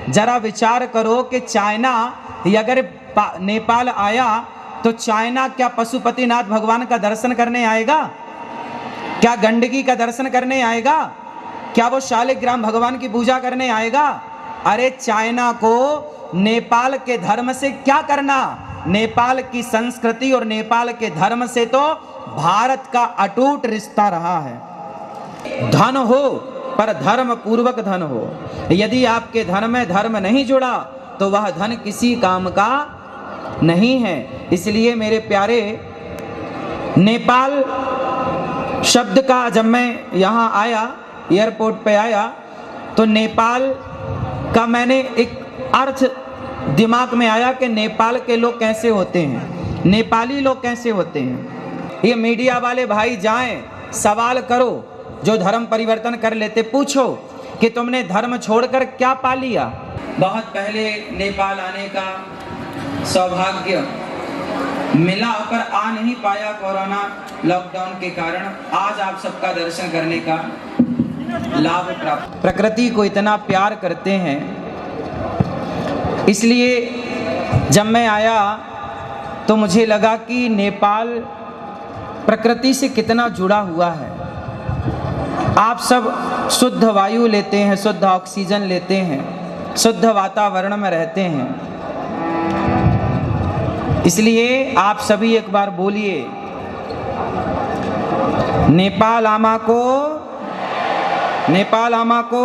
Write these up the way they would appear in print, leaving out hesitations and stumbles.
जरा विचार करो कि चाइना अगर नेपाल आया तो चाइना क्या पशुपतिनाथ भगवान का दर्शन करने आएगा? क्या गंडकी का दर्शन करने आएगा? क्या वो शालिग्राम भगवान की पूजा करने आएगा? अरे चाइना को नेपाल के धर्म से क्या करना? नेपाल की संस्कृति और नेपाल के धर्म से तो भारत का अटूट रिश्ता रहा है। धन हो पर धर्म पूर्वक धन हो। यदि आपके धन में धर्म नहीं जुड़ा तो वह धन किसी काम का नहीं है। इसलिए मेरे प्यारे, नेपाल शब्द का जब मैं यहाँ आया, एयरपोर्ट पे आया, तो नेपाल का मैंने एक अर्थ दिमाग में आया कि नेपाल के लोग कैसे होते हैं, नेपाली लोग कैसे होते हैं। ये मीडिया वाले भाई जाएं, सवाल करो, जो धर्म परिवर्तन कर लेते पूछो कि तुमने धर्म छोड़कर क्या पा लिया। बहुत पहले नेपाल आने का सौभाग्य मिला पर आ नहीं पाया कोरोना लॉकडाउन के कारण। आज आप सबका दर्शन करने का लाभ प्राप्त। प्रकृति को इतना प्यार करते हैं, इसलिए जब मैं आया तो मुझे लगा कि नेपाल प्रकृति से कितना जुड़ा हुआ है। आप सब शुद्ध वायु लेते हैं, शुद्ध ऑक्सीजन लेते हैं, शुद्ध वातावरण में रहते हैं। इसलिए आप सभी एक बार बोलिए, नेपाल आमा को, नेपाल आमा को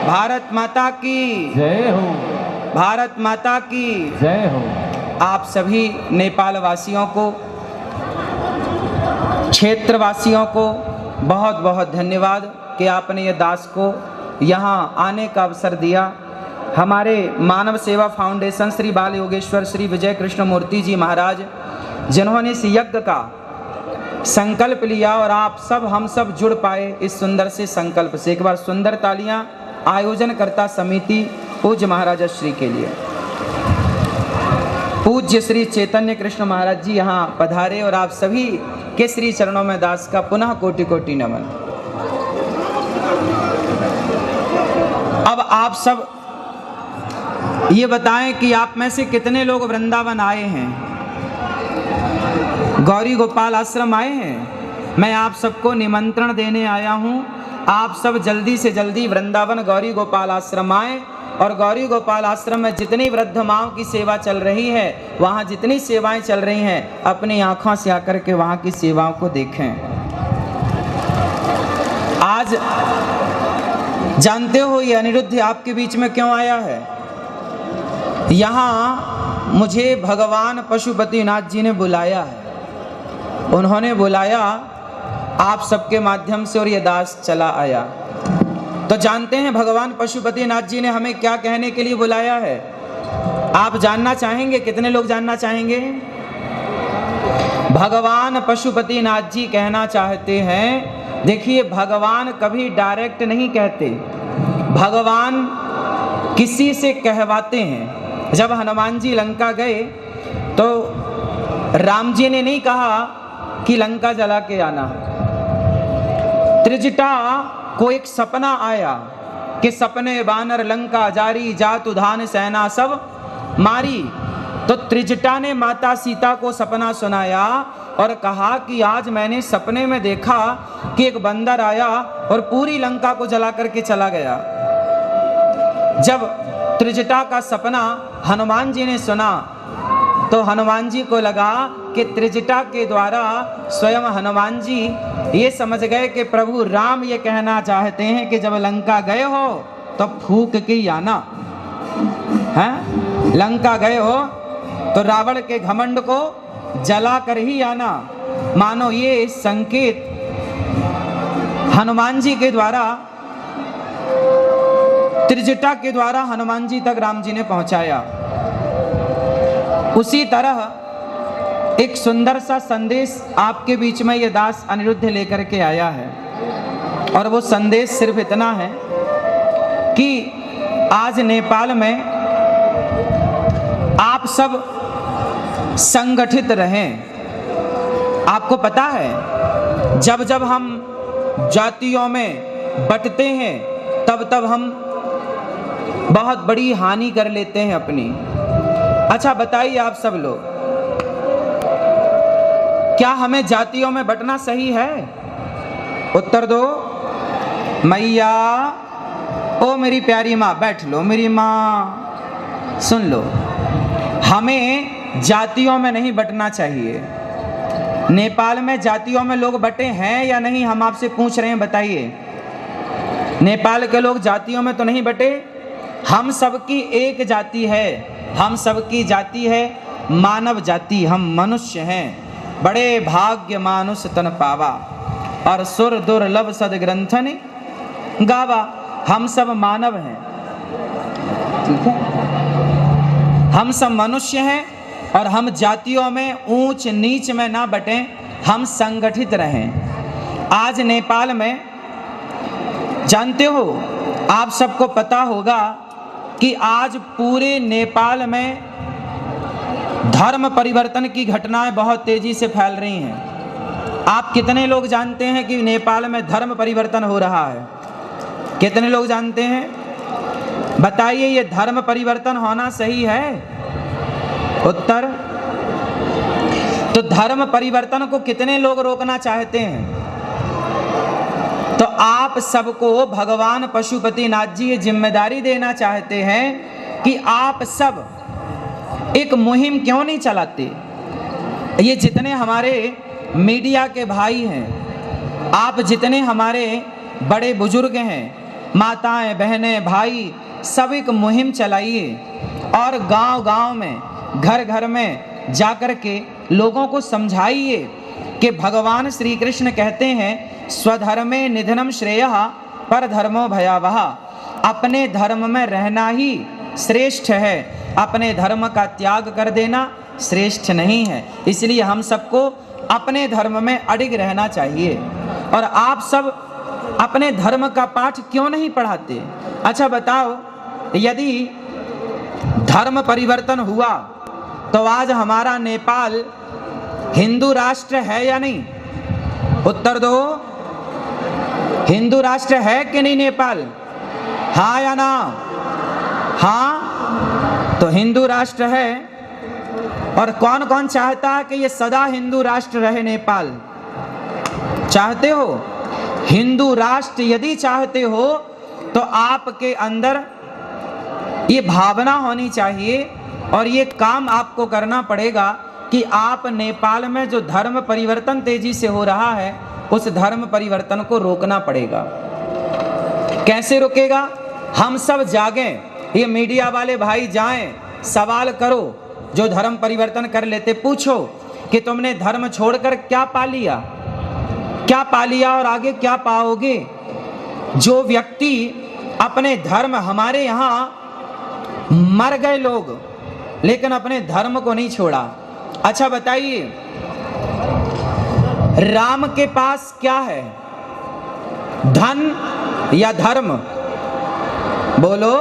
भारत माता की जय हो, भारत माता की जय हो। आप सभी नेपाल वासियों को, क्षेत्र वासियों को बहुत बहुत धन्यवाद कि आपने ये दास को यहाँ आने का अवसर दिया। हमारे मानव सेवा फाउंडेशन श्री बाल योगेश्वर श्री विजय कृष्ण मूर्ति जी महाराज, जिन्होंने इस यज्ञ का संकल्प लिया और आप सब हम सब जुड़ पाए इस सुंदर से संकल्प से। एक बार सुंदर तालियां आयोजनकर्ता समिति पूज्य महाराज श्री के लिए। पूज्य श्री चैतन्य कृष्ण महाराज जी यहाँ पधारे और आप सभी के श्री चरणों में दास का पुनः कोटि कोटि नमन। अब आप सब ये बताएं कि आप में से कितने लोग वृंदावन आए हैं, गौरी गोपाल आश्रम आए हैं। मैं आप सबको निमंत्रण देने आया हूं, आप सब जल्दी से जल्दी वृंदावन गौरी गोपाल आश्रम आए और गौरी गोपाल आश्रम में जितनी वृद्ध माओं की सेवा चल रही है, वहाँ जितनी सेवाएं चल रही हैं, अपनी आंखों से आकर के वहाँ की सेवाओं को देखें। आज जानते हो ये अनिरुद्ध आपके बीच में क्यों आया है? यहाँ मुझे भगवान पशुपतिनाथ जी ने बुलाया है। उन्होंने बुलाया आप सबके माध्यम से और ये दास चला आया। तो जानते हैं भगवान पशुपतिनाथ जी ने हमें क्या कहने के लिए बुलाया है? आप जानना चाहेंगे? कितने लोग जानना चाहेंगे? भगवान पशुपतिनाथ जी कहना चाहते हैं, देखिए भगवान कभी डायरेक्ट नहीं कहते, भगवान किसी से कहवाते हैं। जब हनुमान जी लंका गए तो राम जी ने नहीं कहा कि लंका जला के आना। त्रिजटा को एक सपना आया कि सपने बानर लंका जारी, जातु धान सेना सब मारी। तो त्रिजटा ने माता सीता को सपना सुनाया और कहा कि आज मैंने सपने में देखा कि एक बंदर आया और पूरी लंका को जला करके चला गया। जब त्रिजटा का सपना हनुमान जी ने सुना तो हनुमान जी को लगा कि त्रिजटा के द्वारा स्वयं हनुमान जी ये समझ गए कि प्रभु राम ये कहना चाहते हैं कि जब लंका गए हो तो फूक के ही आना है। लंका गए हो तो रावण के घमंड को जला कर ही आना। मानो ये संकेत हनुमान जी के द्वारा, त्रिजटा के द्वारा हनुमान जी तक राम जी ने पहुंचाया। उसी तरह एक सुंदर सा संदेश आपके बीच में ये दास अनिरुद्ध लेकर के आया है और वो संदेश सिर्फ इतना है कि आज नेपाल में आप सब संगठित रहें। आपको पता है जब जब हम जातियों में बंटते हैं तब तब हम बहुत बड़ी हानि कर लेते हैं अपनी। अच्छा बताइए आप सब लोग, क्या हमें जातियों में बंटना सही है? उत्तर दो। मैया, ओ मेरी प्यारी माँ, बैठ लो मेरी माँ, सुन लो, हमें जातियों में नहीं बंटना चाहिए। नेपाल में जातियों में लोग बटे हैं या नहीं, हम आपसे पूछ रहे हैं, बताइए। नेपाल के लोग जातियों में तो नहीं बटे। हम सबकी एक जाति है, हम सबकी जाति है मानव जाति, हम मनुष्य हैं। बड़े भाग्य मानुष तन पावा, और सुर दुर्लभ सदग्रंथन गावा। हम सब मानव हैं, ठीक है, हम सब मनुष्य हैं, और हम जातियों में ऊंच नीच में ना बटें, हम संगठित रहें। आज नेपाल में जानते हो, आप सबको पता होगा कि आज पूरे नेपाल में धर्म परिवर्तन की घटनाएं बहुत तेजी से फैल रही हैं। आप कितने लोग जानते हैं कि नेपाल में धर्म परिवर्तन हो रहा है? कितने लोग जानते हैं? बताइए, ये धर्म परिवर्तन होना सही है? उत्तर। तो धर्म परिवर्तन को कितने लोग रोकना चाहते हैं? तो आप सबको भगवान पशुपतिनाथ जी ये जिम्मेदारी देना चाहते हैं कि आप सब एक मुहिम क्यों नहीं चलाते? ये जितने हमारे मीडिया के भाई हैं, आप जितने हमारे बड़े बुजुर्ग हैं, माताएं, बहनें, भाई, सब एक मुहिम चलाइए और गांव-गांव में, घर-घर में जाकर के लोगों को समझाइए कि भगवान श्री कृष्ण कहते हैं स्वधर्मे निधनम श्रेयः परधर्मो भयावह। अपने धर्म में रहना ही श्रेष्ठ है, अपने धर्म का त्याग कर देना श्रेष्ठ नहीं है। इसलिए हम सबको अपने धर्म में अडिग रहना चाहिए। और आप सब अपने धर्म का पाठ क्यों नहीं पढ़ाते? अच्छा बताओ, यदि धर्म परिवर्तन हुआ तो आज हमारा नेपाल हिंदू राष्ट्र है या नहीं? उत्तर दो। हिंदू राष्ट्र है कि नहीं नेपाल? हाँ या ना? हाँ, तो हिंदू राष्ट्र है। और कौन कौन चाहता है कि ये सदा हिंदू राष्ट्र रहे नेपाल? चाहते हो? हिंदू राष्ट्र यदि चाहते हो तो आपके अंदर ये भावना होनी चाहिए और ये काम आपको करना पड़ेगा कि आप नेपाल में जो धर्म परिवर्तन तेजी से हो रहा है, उस धर्म परिवर्तन को रोकना पड़ेगा। कैसे रोकेगा? हम सब जागें, ये मीडिया वाले भाई जाएं, सवाल करो, जो धर्म परिवर्तन कर लेते पूछो कि तुमने धर्म छोड़कर क्या पा लिया, क्या पा लिया और आगे क्या पाओगे। जो व्यक्ति अपने धर्म, हमारे यहाँ मर गए लोग लेकिन अपने धर्म को नहीं छोड़ा। अच्छा बताइए, राम के पास क्या है, धन या धर्म? बोलो।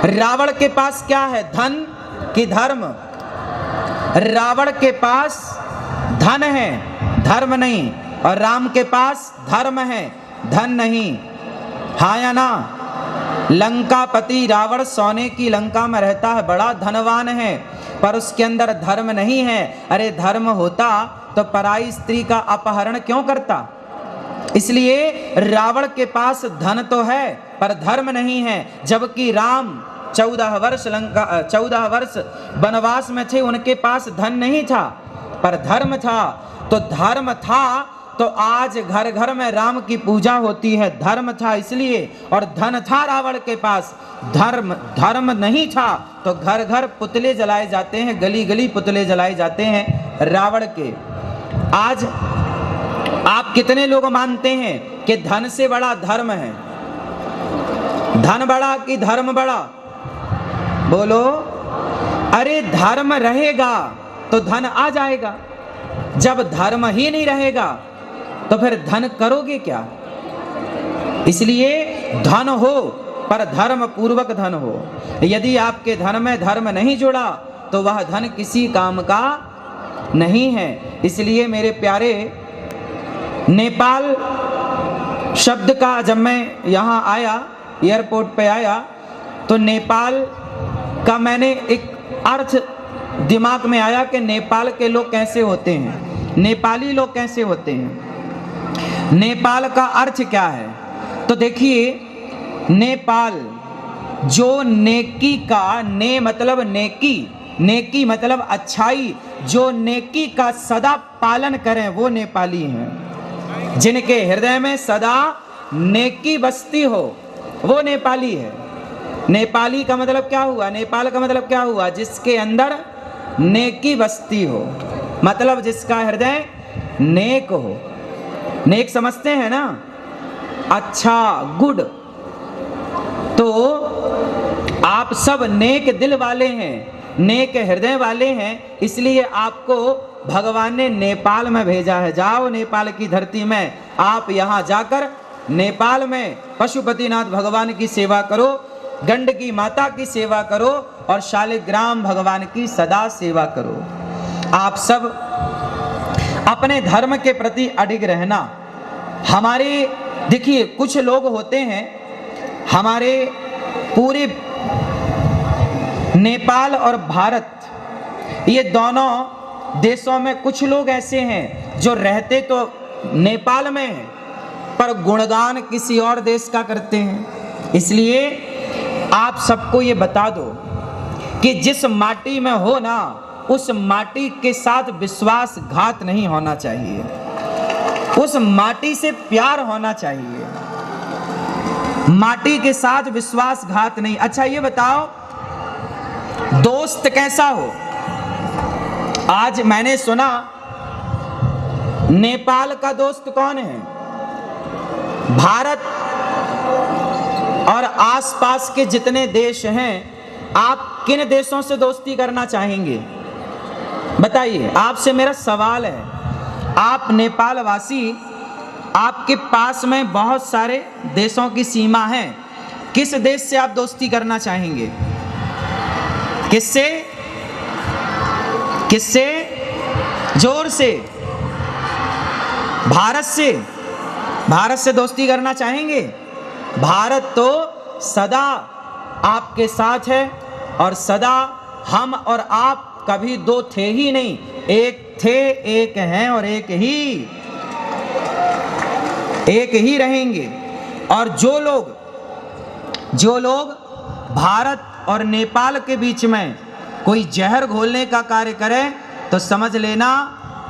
रावण के पास क्या है, धन कि धर्म? रावण के पास धन है, धर्म नहीं, और राम के पास धर्म है, धन नहीं। हाँ या ना? लंकापति रावण सोने की लंका में रहता है, बड़ा धनवान है, पर उसके अंदर धर्म नहीं है। अरे धर्म होता तो पराई स्त्री का अपहरण क्यों करता? इसलिए रावण के पास धन तो है पर धर्म नहीं है। जबकि राम 14 वर्ष वनवास में थे, उनके पास धन नहीं था पर धर्म था। तो धर्म था तो आज घर घर में राम की पूजा होती है, धर्म था इसलिए। और धन था रावण के पास, धर्म नहीं था तो घर घर पुतले जलाए जाते हैं, गली गली पुतले जलाए जाते हैं रावण के। आज आप कितने लोग मानते हैं कि धन से बड़ा धर्म है? धन बड़ा कि धर्म बड़ा? बोलो। अरे धर्म रहेगा तो धन आ जाएगा, जब धर्म ही नहीं रहेगा तो फिर धन करोगे क्या? इसलिए धन हो पर धर्म पूर्वक धन हो। यदि आपके धन में धर्म नहीं जुड़ा तो वह धन किसी काम का नहीं है। इसलिए मेरे प्यारे, नेपाल शब्द का जब मैं यहाँ आया, एयरपोर्ट पे आया, तो नेपाल का मैंने एक अर्थ दिमाग में आया कि नेपाल के लोग कैसे होते हैं, नेपाली लोग कैसे होते हैं, नेपाल का अर्थ क्या है। तो देखिए, नेपाल जो नेकी का, ने मतलब नेकी, नेकी मतलब अच्छाई, जो नेकी का सदा पालन करें वो नेपाली हैं। जिनके हृदय में सदा नेकी बसती हो वो नेपाली है। नेपाली का मतलब क्या हुआ, नेपाल का मतलब क्या हुआ, जिसके अंदर नेकी बसती हो, मतलब जिसका हृदय नेक हो। नेक समझते हैं ना, अच्छा, गुड। तो आप सब नेक दिल वाले हैं, नेक हृदय वाले हैं, इसलिए आपको भगवान ने नेपाल में भेजा है। जाओ नेपाल की धरती में, आप यहाँ जाकर नेपाल में पशुपतिनाथ भगवान की सेवा करो, गंडकी माता की सेवा करो और शालिग्राम भगवान की सदा सेवा करो। आप सब अपने धर्म के प्रति अडिग रहना। हमारे देखिए, कुछ लोग होते हैं हमारे पूरे नेपाल और भारत, ये दोनों देशों में कुछ लोग ऐसे हैं जो रहते तो नेपाल में हैं पर गुणगान किसी और देश का करते हैं। इसलिए आप सबको ये बता दो कि जिस माटी में हो ना, उस माटी के साथ विश्वासघात नहीं होना चाहिए, उस माटी से प्यार होना चाहिए, माटी के साथ विश्वासघात नहीं। अच्छा ये बताओ, दोस्त कैसा हो। आज मैंने सुना नेपाल का दोस्त कौन है, भारत और आसपास के जितने देश हैं, आप किन देशों से दोस्ती करना चाहेंगे बताइए। आपसे मेरा सवाल है, आप नेपाल वासी, आपके पास में बहुत सारे देशों की सीमा है, किस देश से आप दोस्ती करना चाहेंगे, किससे, किससे, जोर से, भारत से, भारत से दोस्ती करना चाहेंगे। भारत तो सदा आपके साथ है और सदा हम और आप कभी दो थे ही नहीं, एक थे, एक हैं और एक ही रहेंगे। और जो लोग भारत और नेपाल के बीच में कोई जहर घोलने का कार्य करे तो समझ लेना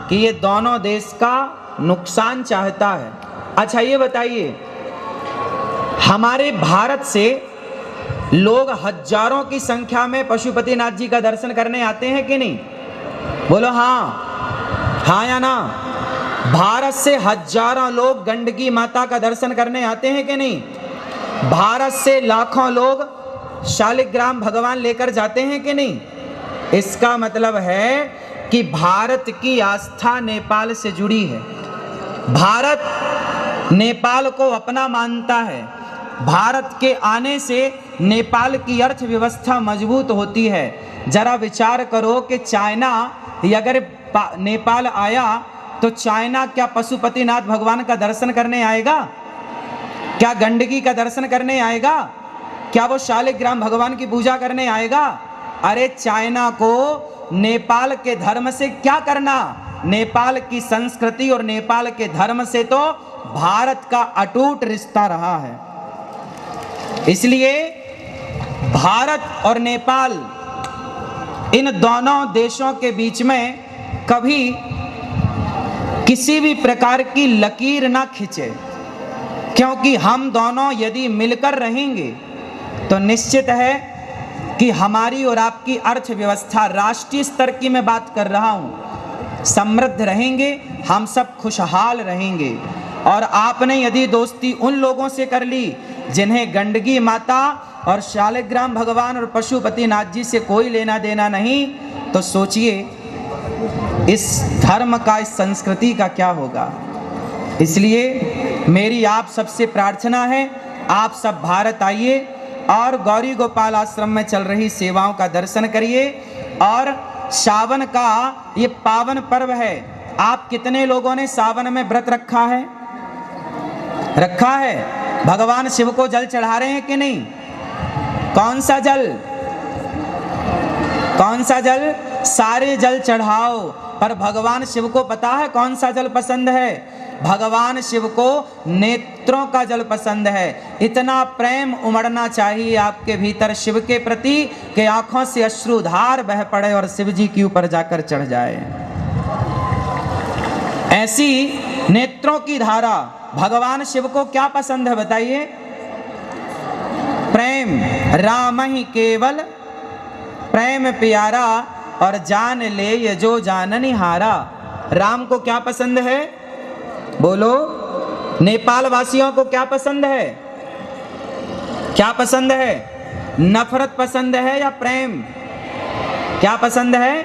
कि ये दोनों देश का नुकसान चाहता है। अच्छा ये बताइए, हमारे भारत से लोग हजारों की संख्या में पशुपतिनाथ जी का दर्शन करने आते हैं कि नहीं, बोलो हाँ, हाँ या ना। भारत से हजारों लोग गंडकी माता का दर्शन करने आते हैं कि नहीं, भारत से लाखों लोग शालिग्राम भगवान लेकर जाते हैं कि नहीं। इसका मतलब है कि भारत की आस्था नेपाल से जुड़ी है, भारत नेपाल को अपना मानता है, भारत के आने से नेपाल की अर्थव्यवस्था मजबूत होती है। जरा विचार करो कि चाइना अगर नेपाल आया तो चाइना क्या पशुपतिनाथ भगवान का दर्शन करने आएगा, क्या गंडकी का दर्शन करने आएगा, क्या वो शालिग्राम भगवान की पूजा करने आएगा। अरे चाइना को नेपाल के धर्म से क्या करना, नेपाल की संस्कृति और नेपाल के धर्म से तो भारत का अटूट रिश्ता रहा है। इसलिए भारत और नेपाल, इन दोनों देशों के बीच में कभी किसी भी प्रकार की लकीर ना खींचे, क्योंकि हम दोनों यदि मिलकर रहेंगे तो निश्चित है कि हमारी और आपकी अर्थव्यवस्था, राष्ट्रीय स्तर की मैं बात कर रहा हूँ, समृद्ध रहेंगे, हम सब खुशहाल रहेंगे। और आपने यदि दोस्ती उन लोगों से कर ली जिन्हें गंडकी माता और शालिग्राम भगवान और पशुपतिनाथ जी से कोई लेना देना नहीं, तो सोचिए इस धर्म का, इस संस्कृति का क्या होगा। इसलिए मेरी आप सबसे प्रार्थना है, आप सब भारत आइए और गौरी गोपाल आश्रम में चल रही सेवाओं का दर्शन करिए। और सावन का ये पावन पर्व है, आप कितने लोगों ने सावन में व्रत रखा है, रखा है, भगवान शिव को जल चढ़ा रहे हैं कि नहीं, कौन सा जल? कौन सा जल? सारे जल चढ़ाओ, पर भगवान शिव को पता है कौन सा जल पसंद है। भगवान शिव को नेत्रों का जल पसंद है। इतना प्रेम उमड़ना चाहिए आपके भीतर शिव के प्रति कि आंखों से अश्रुधार बह पड़े और शिव जी के ऊपर जाकर चढ़ जाए। ऐसी नेत्रों की धारा। भगवान शिव को क्या पसंद है बताइए? प्रेम। राम ही केवल प्रेम प्यारा, और जान ले ये जो जाननी हारा। राम को क्या पसंद है? बोलो। नेपाल वासियों को क्या पसंद है? क्या पसंद है? नफरत पसंद है या प्रेम? क्या पसंद है?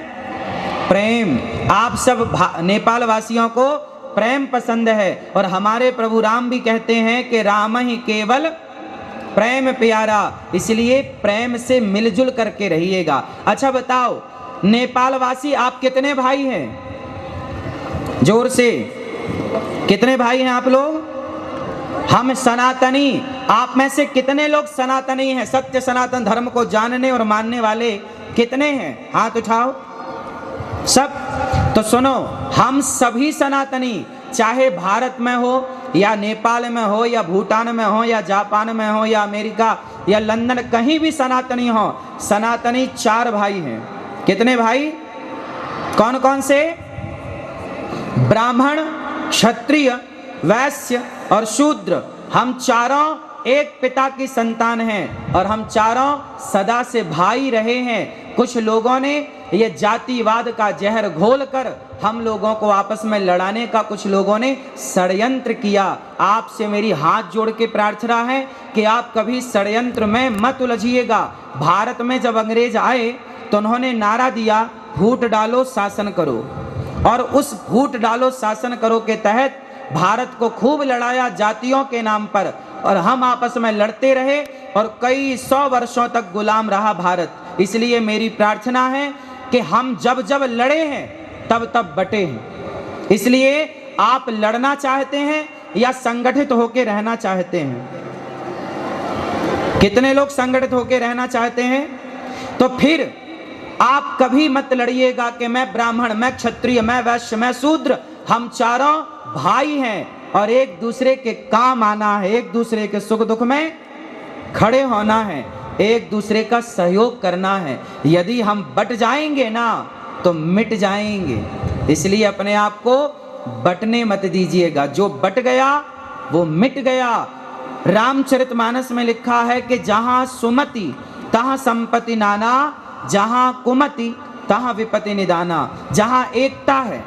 प्रेम। आप सब नेपाल वासियों को प्रेम पसंद है, और हमारे प्रभु राम भी कहते हैं कि राम ही केवल प्रेम प्यारा, इसलिए प्रेम से मिलजुल करके रहिएगा। अच्छा बताओ, नेपाल वासी आप कितने भाई हैं? जोर से, कितने भाई हैं आप लोग? हम सनातनी। आप में से कितने लोग सनातनी हैं? सत्य सनातन धर्म को जानने और मानने वाले कितने हैं? हाथ उठाओ सब। तो सुनो, हम सभी सनातनी, चाहे भारत में हो या नेपाल में हो या भूटान में हो या जापान में हो या अमेरिका या लंदन, कहीं भी सनातनी हो। सनातनी 4 भाई हैं। कितने भाई? कौन कौन से? ब्राह्मण, क्षत्रिय, वैश्य और शूद्र। हम चारों एक पिता की संतान हैं, और हम चारों सदा से भाई रहे हैं। कुछ लोगों ने ये जातिवाद का जहर घोलकर हम लोगों को आपस में लड़ाने का कुछ लोगों ने षड्यंत्र किया। आपसे मेरी हाथ जोड़ के प्रार्थना है कि आप कभी षड्यंत्र में मत उलझिएगा। भारत में जब अंग्रेज आए तो उन्होंने नारा दिया, फूट डालो शासन करो, और उस फूट डालो शासन करो के तहत भारत को खूब लड़ाया जातियों के नाम पर, और हम आपस में लड़ते रहे और कई 100 वर्षों तक गुलाम रहा भारत। इसलिए मेरी प्रार्थना है कि हम जब जब लड़े हैं तब तब बटे हैं। इसलिए आप लड़ना चाहते हैं या संगठित होकर रहना चाहते हैं? कितने लोग संगठित होकर रहना चाहते हैं? तो फिर आप कभी मत लड़िएगा कि मैं ब्राह्मण, मैं क्षत्रिय, मैं वैश्य, मैं शूद्र। हम चारों भाई हैं और एक दूसरे के काम आना है, एक दूसरे के सुख दुख में खड़े होना है, एक दूसरे का सहयोग करना है। यदि हम बट जाएंगे ना तो मिट जाएंगे। इसलिए अपने आप को बटने मत दीजिएगा। जो बट गया वो मिट गया। रामचरितमानस में लिखा है कि जहां सुमति तहां संपत्ति नाना, जहां कुमति तहां विपत्ति निदाना। जहां एकता है,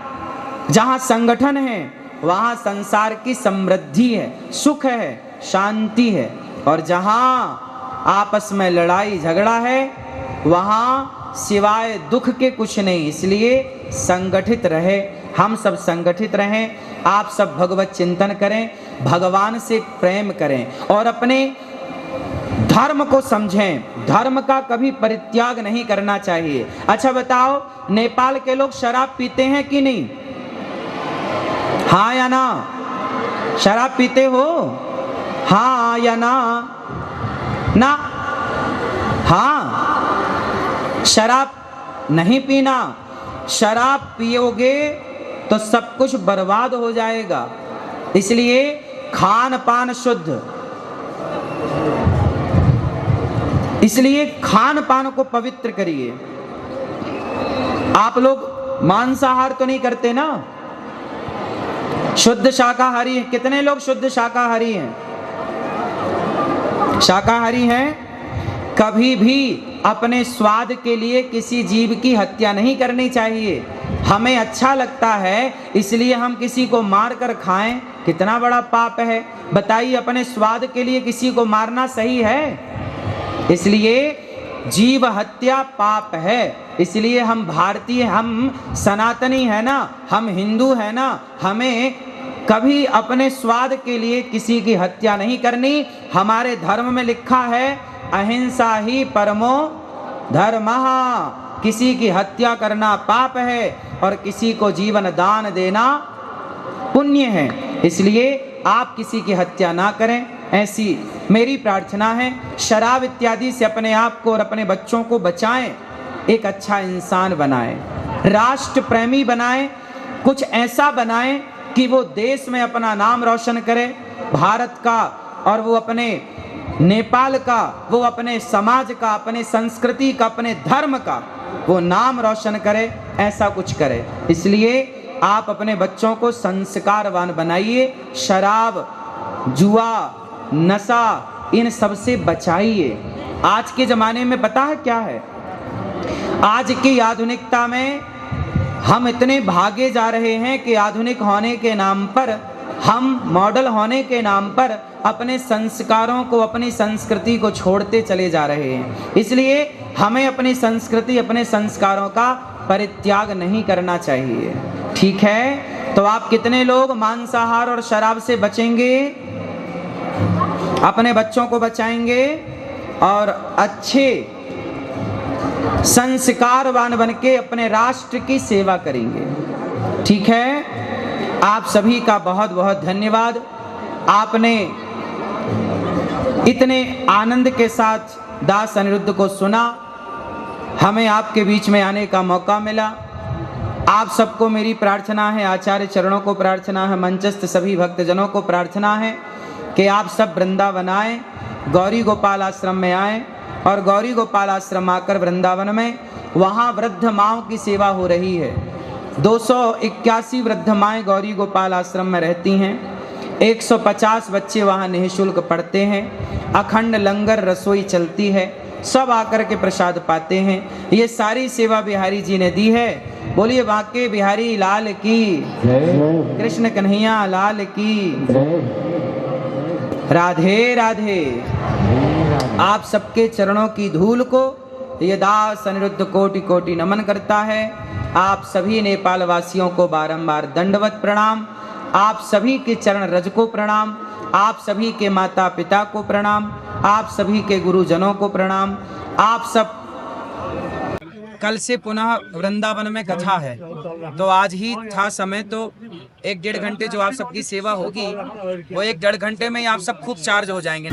जहां संगठन है, वहां संसार की समृद्धि है, सुख है, शांति है। और जहां आपस में लड़ाई झगड़ा है वहां सिवाय दुख के कुछ नहीं। इसलिए संगठित रहे, हम सब संगठित रहें। आप सब भगवत चिंतन करें, भगवान से प्रेम करें और अपने धर्म को समझें। धर्म का कभी परित्याग नहीं करना चाहिए। अच्छा बताओ, नेपाल के लोग शराब पीते हैं कि नहीं? हाँ या ना? शराब पीते हो? हाँ या ना? ना? हाँ। शराब नहीं पीना। शराब पियोगे तो सब कुछ बर्बाद हो जाएगा। इसलिए खान पान शुद्ध, इसलिए खान पान को पवित्र करिए। आप लोग मांसाहार तो नहीं करते ना? शुद्ध शाकाहारी। कितने लोग शुद्ध शाकाहारी हैं? शाकाहारी हैं। कभी भी अपने स्वाद के लिए किसी जीव की हत्या नहीं करनी चाहिए। हमें अच्छा लगता है इसलिए हम किसी को मार कर खाएं, कितना बड़ा पाप है बताइए। अपने स्वाद के लिए किसी को मारना सही है? इसलिए जीव हत्या पाप है। इसलिए हम भारतीय, हम सनातनी है ना, हम हिंदू है ना, हमें कभी अपने स्वाद के लिए किसी की हत्या नहीं करनी। हमारे धर्म में लिखा है अहिंसा ही परमो धर्मः। किसी की हत्या करना पाप है और किसी को जीवन दान देना पुण्य है। इसलिए आप किसी की हत्या ना करें। ऐसी मेरी प्रार्थना है शराब इत्यादि से अपने आप को और अपने बच्चों को बचाएं, एक अच्छा इंसान बनाएं, राष्ट्र प्रेमी बनाएं, कुछ ऐसा बनाएं कि वो देश में अपना नाम रोशन करे, भारत का और वो अपने नेपाल का, वो अपने समाज का, अपने संस्कृति का, अपने धर्म का वो नाम रोशन करे, ऐसा कुछ करे। इसलिए आप अपने बच्चों को संस्कारवान बनाइए, शराब, जुआ, नशा इन सब से बचाइए। आज के ज़माने में पता है क्या है, आज की आधुनिकता में हम इतने भागे जा रहे हैं कि आधुनिक होने के नाम पर, हम मॉडल होने के नाम पर अपने संस्कारों को, अपनी संस्कृति को छोड़ते चले जा रहे हैं। इसलिए हमें अपनी संस्कृति, अपने संस्कारों का परित्याग नहीं करना चाहिए। ठीक है, तो आप कितने लोग मांसाहार और शराब से बचेंगे, अपने बच्चों को बचाएंगे और अच्छे संस्कारवान बन के अपने राष्ट्र की सेवा करेंगे। ठीक है, आप सभी का बहुत बहुत धन्यवाद। आपने इतने आनंद के साथ दास अनिरुद्ध को सुना, हमें आपके बीच में आने का मौका मिला। आप सबको मेरी प्रार्थना है, आचार्य चरणों को प्रार्थना है, मंचस्थ सभी भक्तजनों को प्रार्थना है कि आप सब वृंदावन आएँ, गौरी गोपाल आश्रम में आएँ और गौरी गोपाल आश्रम आकर वृंदावन में वहाँ वृद्ध माँओं की सेवा हो रही है। 281 वृद्ध माएँ गौरी गोपाल आश्रम में रहती हैं, 150 बच्चे वहाँ निःशुल्क पढ़ते हैं, अखंड लंगर रसोई चलती है, सब आकर के प्रसाद पाते हैं। ये सारी सेवा बिहारी जी ने दी है। बोलिए बांके बिहारी लाल की, कृष्ण कन्हैया लाल की, राधे राधे। आप सबके चरणों की धूल को ये दास अनिरुद्ध कोटि कोटि नमन करता है। आप सभी नेपाल वासियों को बारंबार दंडवत प्रणाम, आप सभी के चरण रज को प्रणाम, आप सभी के माता पिता को प्रणाम, आप सभी के गुरुजनों को प्रणाम। आप सब कल से पुनः वृंदावन में कथा है, तो आज ही था समय, तो 1-1.5 घंटे जो आप सबकी सेवा होगी वो 1-1.5 घंटे में ही आप सब खूब चार्ज हो जाएंगे।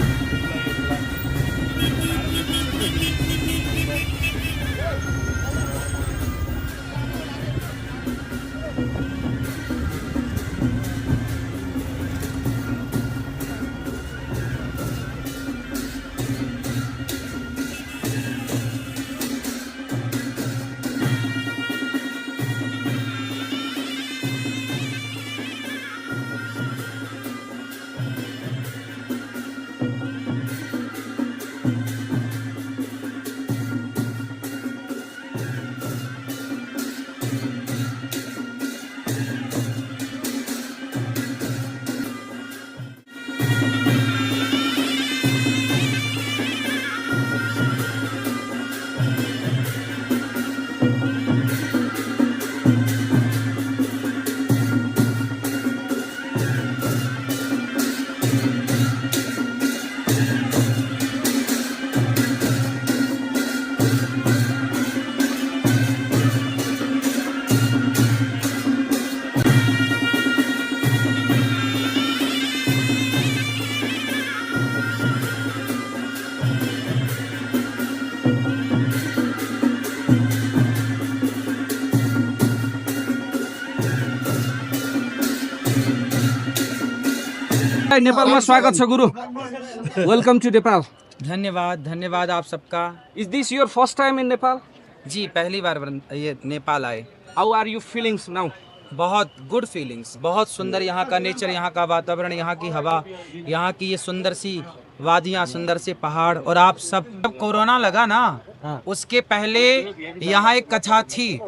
नेपाल में स्वागत छ गुरु। Welcome to Nepal. धन्यवाद, धन्यवाद आप सबका। Is this your first time in Nepal? जी पहली बार ये नेपाल आए। How are you feelings now? बहुत गुड फीलिंग्स, बहुत सुंदर यहाँ का नेचर, यहाँ का वातावरण, यहाँ की हवा, यहाँ की ये सुंदर सी वादियाँ, सुंदर से पहाड़। और आप सब, जब कोरोना लगा ना उसके पहले यहाँ एक कथा थी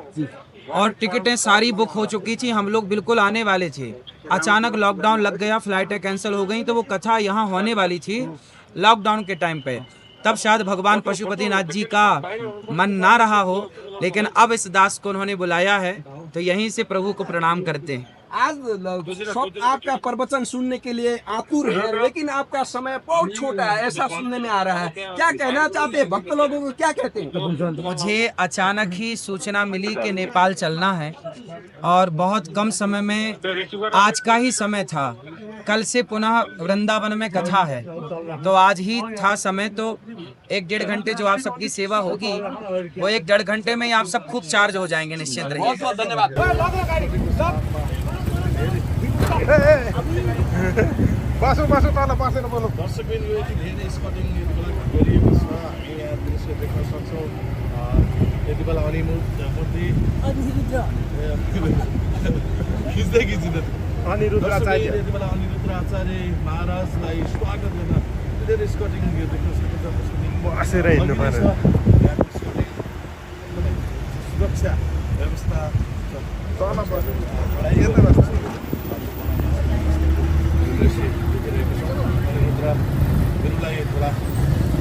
और टिकटें सारी बुक हो चुकी थी, हम लोग बिल्कुल आने वाले थे। अचानक लॉकडाउन लग गया, फ्लाइटें कैंसिल हो गई, तो वो कथा यहाँ होने वाली थी लॉकडाउन के टाइम पे। तब शायद भगवान पशुपतिनाथ जी का मन ना रहा हो, लेकिन अब इस दास को उन्होंने बुलाया है, तो यहीं से प्रभु को प्रणाम करते हैं। आज सब आपका प्रवचन सुनने के लिए आतुर है, लेकिन आपका समय बहुत छोटा है, ऐसा सुनने में आ रहा है। क्या कहना चाहते हैं भक्त लोगों को, क्या कहते हैं? मुझे अचानक ही सूचना मिली कि नेपाल चलना है और बहुत कम समय में, आज का ही समय था कल से पुनः वृंदावन में कथा है, तो आज ही था समय, तो 1-1.5 घंटे जो आप सबकी सेवा होगी वो 1-1.5 घंटे में ही आप सब खूब चार्ज हो जाएंगे, निश्चिंत रहिए। बहुत बहुत धन्यवाद। बासो तल बसेर बोलौँ। दर्शकबिन यो यति धेरै स्पटिङ यति बेला गरिएको छ, हामी यहाँ दृश्य देख्न सक्छौँ। यति बेला हनिमुन मूर्ति खिच्दै खिचिँदै अनिरुद्ध आचार्य यति बेला अनिरुद्ध आचार्य महाराजलाई स्वागत गर्न धेरै स्कटिङ यो देख्न सकिन्छ। बसेर हिँड्नु पर्यो। सुरक्षा व्यवस्था तल बस्नु यता बस्नु विरुलाई थोडा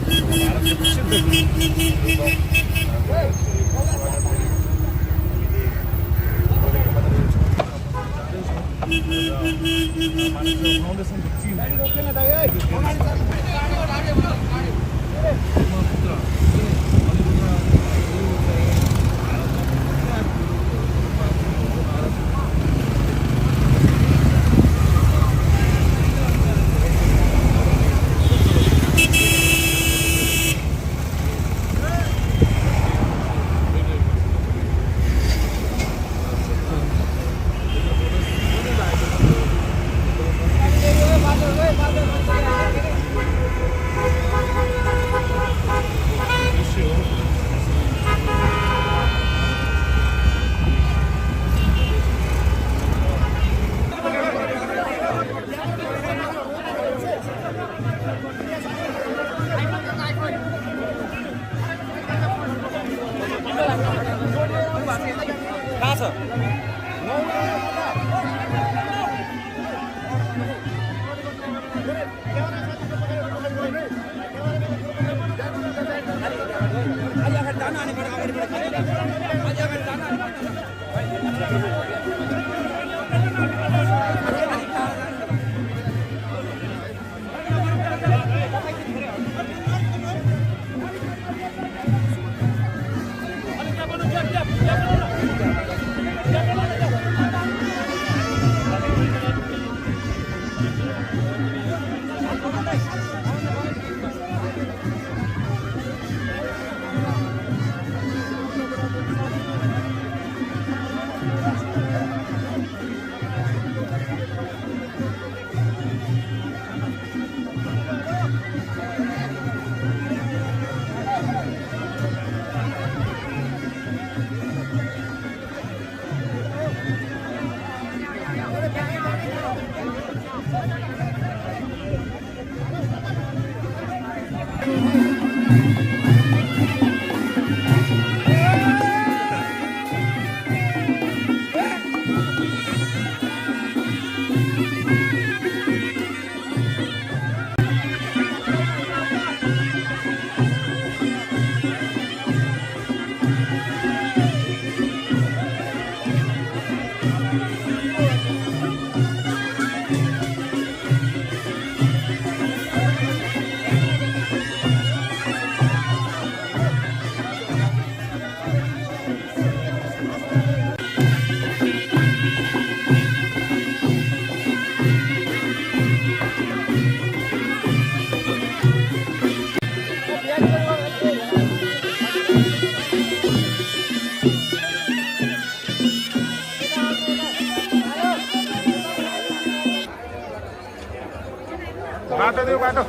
भारतको प्रसिद्ध फाउन्डेसन बाटो देऊ बाटो